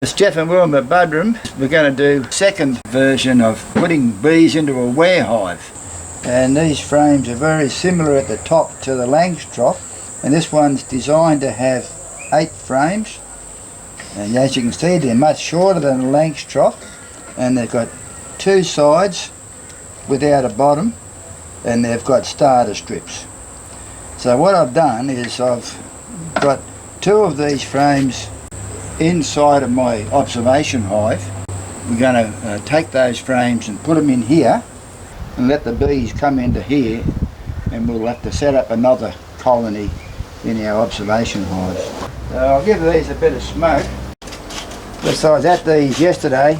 It's Jeff and Will in the budroom. We're going to do second version of putting bees into a Warre Hive. And these frames are very similar at the top to the Langstroth. And this one's designed to have 8 frames. And as you can see, they're much shorter than the Langstroth. And they've got 2 sides without a bottom. And they've got starter strips. So what I've done is I've got 2 of these frames inside of my observation hive. We're going to take those frames and put them in here and let the bees come into here, and we'll have to set up another colony in our observation hives. So I'll give these a bit of smoke. So I was at these yesterday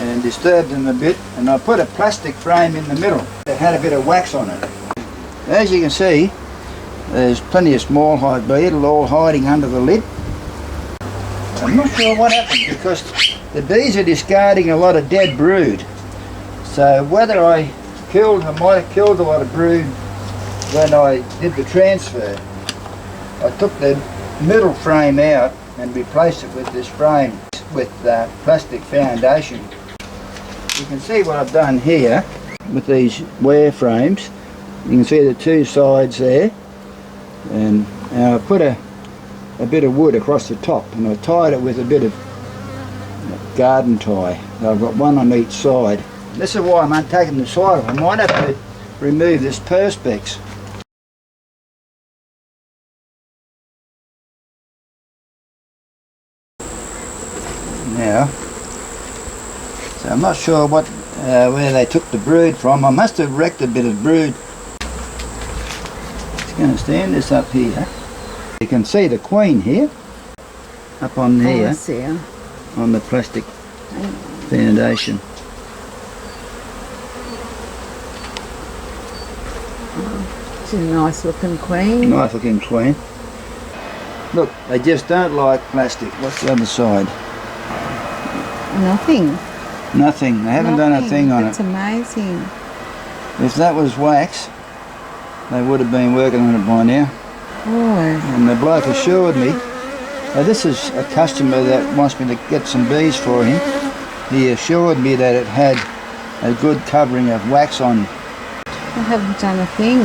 and disturbed them a bit, and I put a plastic frame in the middle that had a bit of wax on it. As you can see, there's plenty of small hive beetle all hiding under the lid. I'm not sure what happened because the bees are discarding a lot of dead brood. So whether I might have killed a lot of brood when I did the transfer. I took the middle frame out and replaced it with this frame with plastic foundation. You can see what I've done here with these Warre frames. You can see the 2 sides there, and I put a bit of wood across the top, and I tied it with a bit of garden tie. So I've got one on each side. This is why I'm taking the side off. I might have to remove this perspex. Now, so I'm not sure where they took the brood from. I must have wrecked a bit of brood. Just going to stand this up here. You can see the queen here, up on here, I see her. On the plastic foundation. She's a nice looking queen. Nice looking queen. Look, they just don't like plastic. What's the other side? Nothing. Nothing. They haven't done a thing on it. It's amazing. If that was wax, they would have been working on it by now. Boy. And the bloke assured me, this is a customer that wants me to get some bees for him. He assured me that it had a good covering of wax on. I haven't done a thing.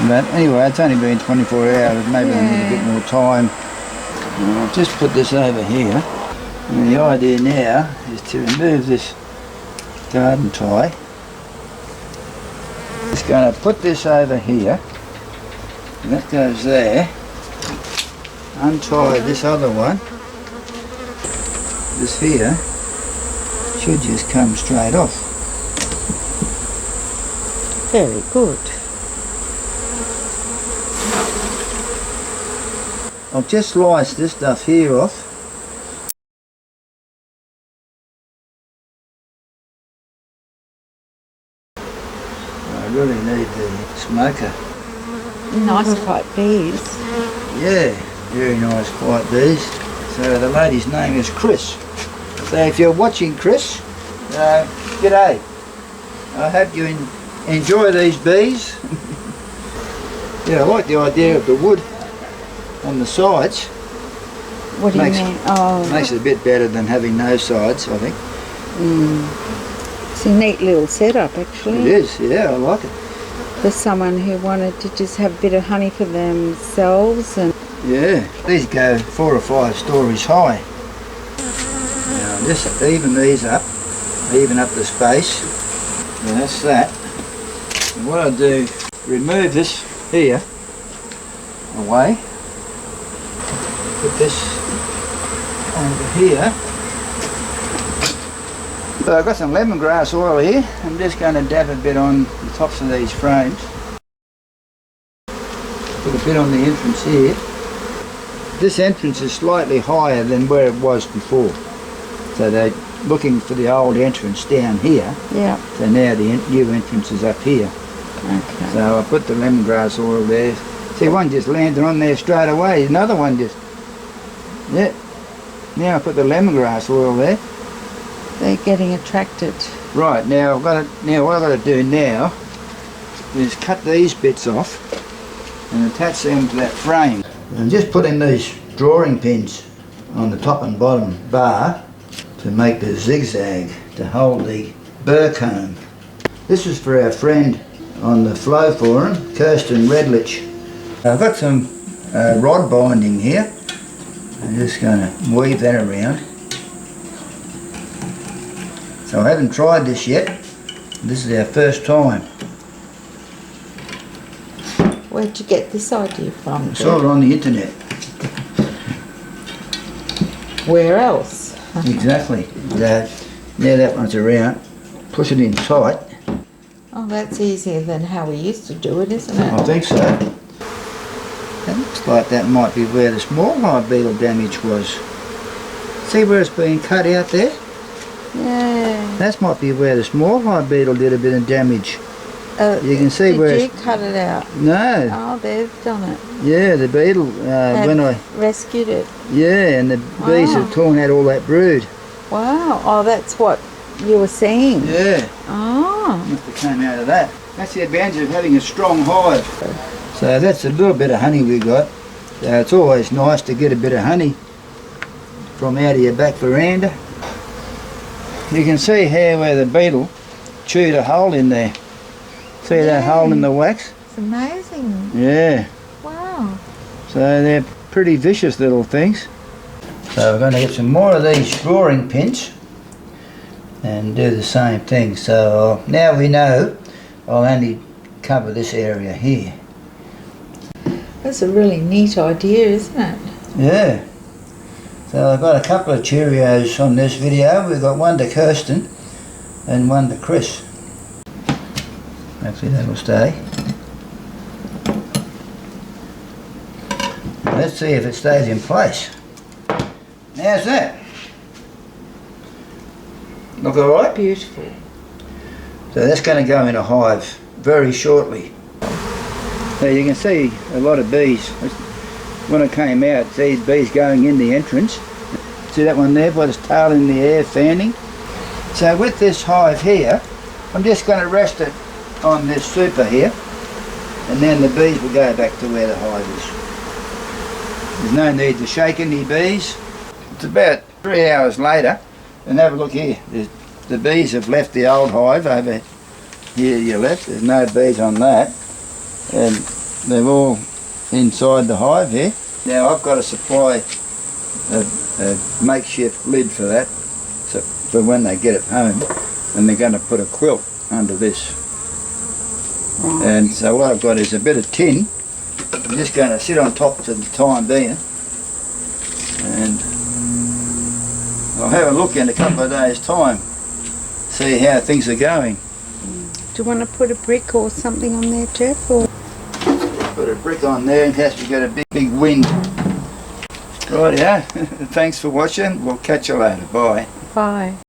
But anyway, it's only been 24 hours, maybe I need a bit more time. And I'll just put this over here. And the idea now is to remove this garden tie. Just going to put this over here. And that goes there. Untie this other one. This here should just come straight off. Very good. I'll just slice this stuff here off. I really need the smoker. Nice white bees. Yeah, very nice white bees. So the lady's name is Chris. So if you're watching, Chris, g'day. I hope you enjoy these bees. Yeah, I like the idea of the wood on the sides. What do you mean? Oh, Makes it a bit better than having no sides, I think. It's a neat little setup, actually. It is, yeah, I like it. For someone who wanted to just have a bit of honey for themselves. And yeah, these go 4 or 5 stories high. Now just even these up, even up the space. And that's that. And what I'll do, remove this here away. Put this over here. So I've got some lemongrass oil here. I'm just going to dab a bit on the tops of these frames. Put a bit on the entrance here. This entrance is slightly higher than where it was before. So they're looking for the old entrance down here. yeah. So now the new entrance is up here. Okay. So I put the lemongrass oil there. See, one just landed on there straight away. Another one just, yeah. Now I put the lemongrass oil there. They're getting attracted. Right, now what I've got to do now is cut these bits off and attach them to that frame. And just putting these drawing pins on the top and bottom bar to make the zigzag to hold the burr comb. This is for our friend on the flow forum, Kirsten Redlich. I've got some rod binding here. I'm just going to weave that around. So I haven't tried this yet. This is our first time. Where'd you get this idea from? I saw it on the internet. Where else? Exactly. Now that one's around, push it in tight. Oh, that's easier than how we used to do it, isn't it? I think so. It looks like that might be where the small hive beetle damage was. See where it's been cut out there? Yeah. That might be where the small hive beetle did a bit of damage. You can see where. Did you cut it out? No. Oh, they've done it. Yeah, the beetle, when I rescued it. Yeah, and the bees have torn out all that brood. Wow. Oh, that's what you were saying. Yeah. Oh. Must have come out of that. That's the advantage of having a strong hive. So that's a little bit of honey we got. So it's always nice to get a bit of honey from out of your back veranda. You can see here where the beetle chewed a hole in there. See that hole in the wax? It's amazing. Yeah. Wow. So they're pretty vicious little things. So we're going to get some more of these drawing pins and do the same thing. So now we know I'll only cover this area here. That's a really neat idea, isn't it? Yeah. So I've got a couple of Cheerios on this video. We've got one to Kirsten and one to Chris. Hopefully that'll stay. Let's see if it stays in place. How's that? Look alright? Beautiful. So that's going to go in a hive very shortly. So you can see a lot of bees. When I came out, see bees going in the entrance. See that one there by its tail in the air fanning? So with this hive here, I'm just going to rest it on this super here, and then the bees will go back to where the hive is. There's no need to shake any bees. It's about 3 hours later, and have a look here. The bees have left the old hive over here you left. There's no bees on that, and they're all inside the hive here. Now I've got to supply a makeshift lid for that, so for when they get it home, and they're going to put a quilt under this. And so what I've got is a bit of tin. I'm just going to sit on top for the time being, and I'll have a look in a couple of days' time, see how things are going. Do you want to put a brick or something on there, Jeff? Or? Put a brick on there in case we get a big wind. Right, yeah. Thanks for watching. We'll catch you later. Bye. Bye.